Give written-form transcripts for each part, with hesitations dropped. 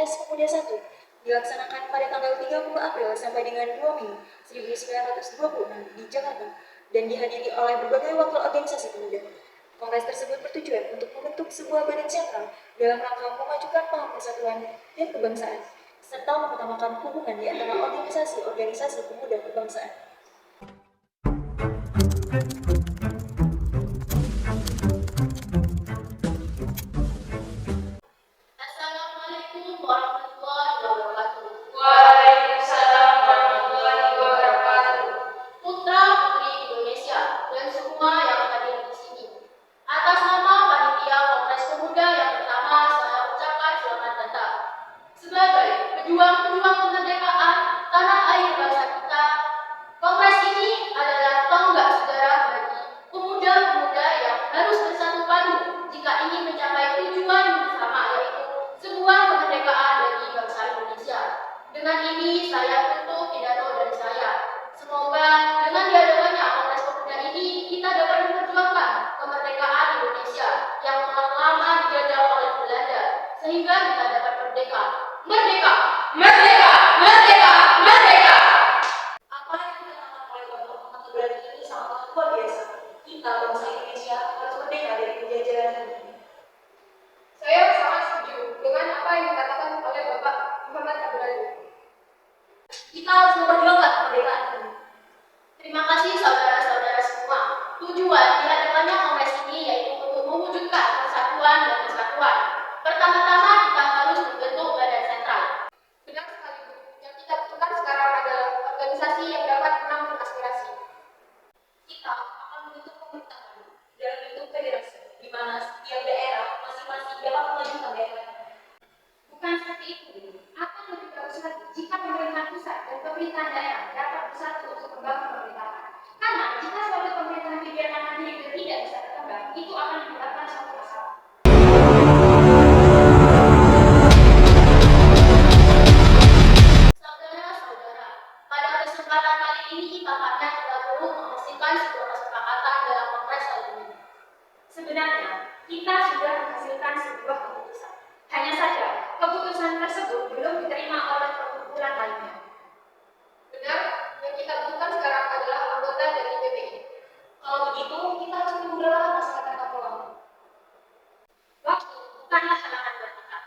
Kongres Pemuda 1 dilaksanakan pada tanggal 30 April sampai dengan 2 Mei 1926 di Jakarta dan dihadiri oleh berbagai wakil organisasi pemuda. Kongres tersebut bertujuan untuk membentuk sebuah badan sentral dalam rangka memajukan paham persatuan dan kebangsaan, serta mengutamakan hubungan di antara organisasi-organisasi pemuda kebangsaan. Assalamualaikum warahmatullahi wabarakatuh. Waalaikumsalam warahmatullahi wabarakatuh. Putra-putri Indonesia dan semua yang hadir di sini. Atas nama Panitia Kongres Pemuda yang pertama, saya ucapkan selamat datang. Sebagai pejuang-pejuang kemerdekaan tanah air bangsa kita, Kongres ini adalah tonggak sejarah bagi pemuda-pemuda yang harus bersatu padu jika ingin mencapai tujuan bersama, yaitu sebuah kemerdekaan bagi bangsa Indonesia. Dengan ini saya tutup pidato dari saya. Semoga dengan diadakannya Kongres Pemuda ini kita dapat memperjuangkan kemerdekaan Indonesia yang telah lama dijajah oleh Belanda sehingga kita dapat merdeka. Merdeka! Merdeka! Merdeka! Merdeka! Apa yang dilakukan oleh Bapak Belanda ini sangat luar biasa. Kita bangsa Indonesia harus merdeka dari penjajahan dunia. Saya sangat setuju dengan apa yang dikatakan oleh Bapak Muhammad Abdullah. Kita harus memperjuangkan kemerdekaan ini. Terima kasih saudara-saudara semua. Tujuan diadakannya Kongres ini yaitu untuk mewujudkan persatuan dan kesatuan. Pertama-tama kita harus membentuk badan sentral. Benar sekali, Bu. Yang kita butuhkan sekarang adalah organisasi yang dapat menampung aspirasi. Kita akan membentuk pemerintahan dalam bentuk federasi, di mana setiap daerah masing-masing dapat mengajukan daerahnya. Bukan seperti itu, Bu. Akan lebih bagus lagi jika pemerintahan pusat dan pemerintahan daerah dapat bersatu untuk membangun pemerintahan. Karena jika suatu pemerintahan dibiarkan mandiri dan tidak bisa berkembang, itu akan menyebabkan suatu masalah. Saudara-saudara, pada kesempatan kali ini tampaknya kita perlu menghasilkan sebuah kesepakatan dalam Kongres kali ini. Sebenarnya, kita sudah menghasilkan sebuah keputusan. Hanya saja, keputusan tersebut belum diterima oleh perkumpulan lainnya. Benar, yang kita butuhkan sekarang adalah anggota dari PPI. Kalau begitu, kita harus menunggu dalam masyarakat Kapolong. Waktu bukanlah halangan buat kita.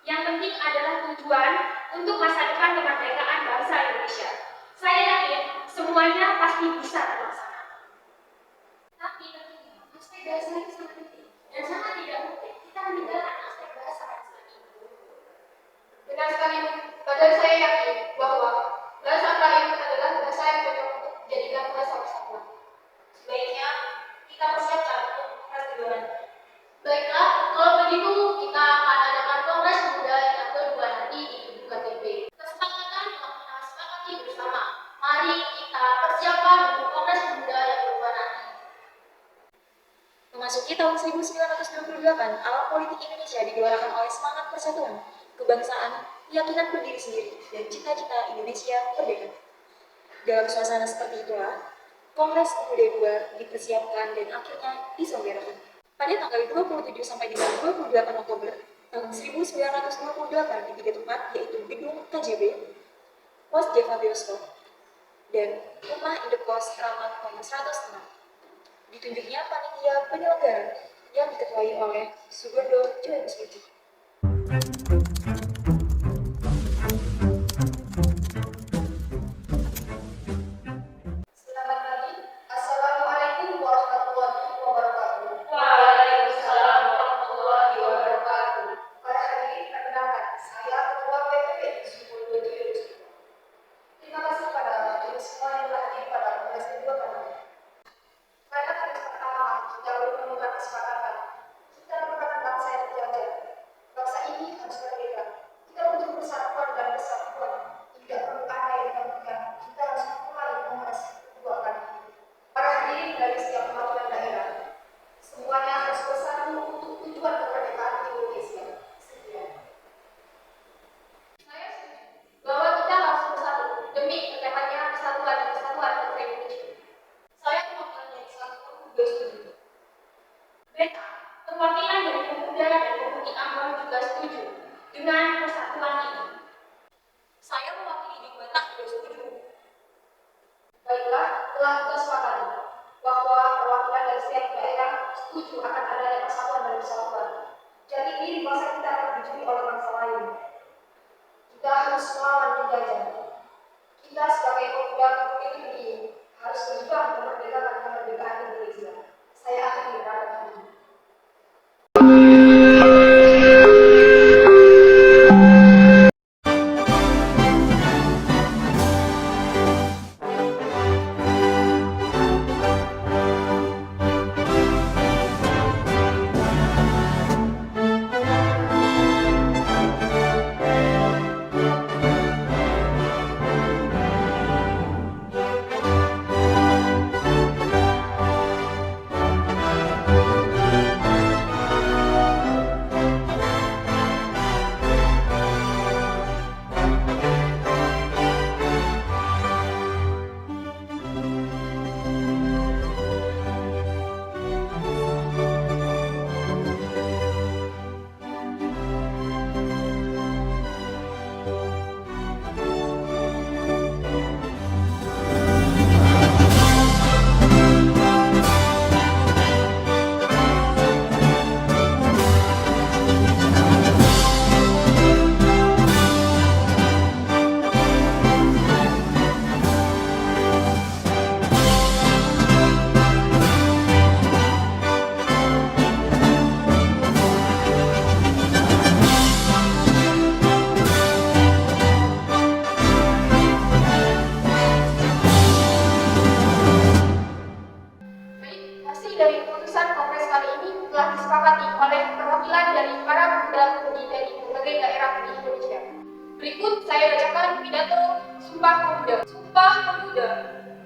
Yang penting adalah tujuan untuk masa depan kemerdekaan bangsa Indonesia. Saya yakin semuanya pasti bisa terlaksana. Tapi tentunya aspek bahasa itu sangat penting dan sangat tidak mungkin kita meninggalkan aspek bahasa ini. Benar sekali, padahal saya yakin bahwa bahasa Melayu adalah bahasa yang cocok untuk dijadikan bahasa persatuan. Sebaiknya kita persiapkan untuk Kongres kedua nanti. Baiklah, kalau begitu kita akan adakan Kongres Pemuda yang kedua nanti di Gedung KTP. Kesepakatan telah kita sepakati bersama. Mari kita persiapkan untuk Kongres Pemuda yang kedua nanti. Memasuki tahun 1928, alam politik Indonesia digelorakan oleh semangat persatuan, kebangsaan, keyakinan berdiri sendiri, dan cita-cita Indonesia merdeka. Dalam suasana seperti itulah, Kongres Pemuda II dipersiapkan dan akhirnya diselenggarakan. Pada tanggal 27 sampai dengan 28 Oktober tahun 1928 di 3 tempat, yaitu Gedung KJB, Pos Java Bioskop, dan Rumah Indekos Kramat nomor 106. Ditunjuknya panitia penyelenggara yang diketuai oleh Sugondo Joyokuswito. Selamat pagi. Assalamualaikum warahmatullahi wabarakatuh. Waalaikumsalam warahmatullahi wabarakatuh. Para hadirin, perkenalkan, saya Ketua PPP Sugondo Joyokuswito. Terima kasih pada hadirin semua yang telah hadir pada Kongres kedua kali ini. Pada Kongres pertama, kita belum menemukan kesepakatan. Kita merupakan bangsa yang terjajah.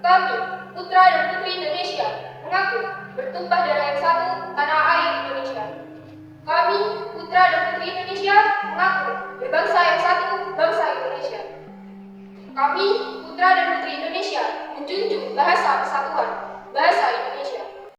Kami, putra dan putri Indonesia, mengaku bertumpah darah yang satu tanah air Indonesia. Kami, putra dan putri Indonesia, mengaku berbangsa yang satu, bangsa Indonesia. Kami, putra dan putri Indonesia, menjunjung bahasa persatuan, bahasa Indonesia.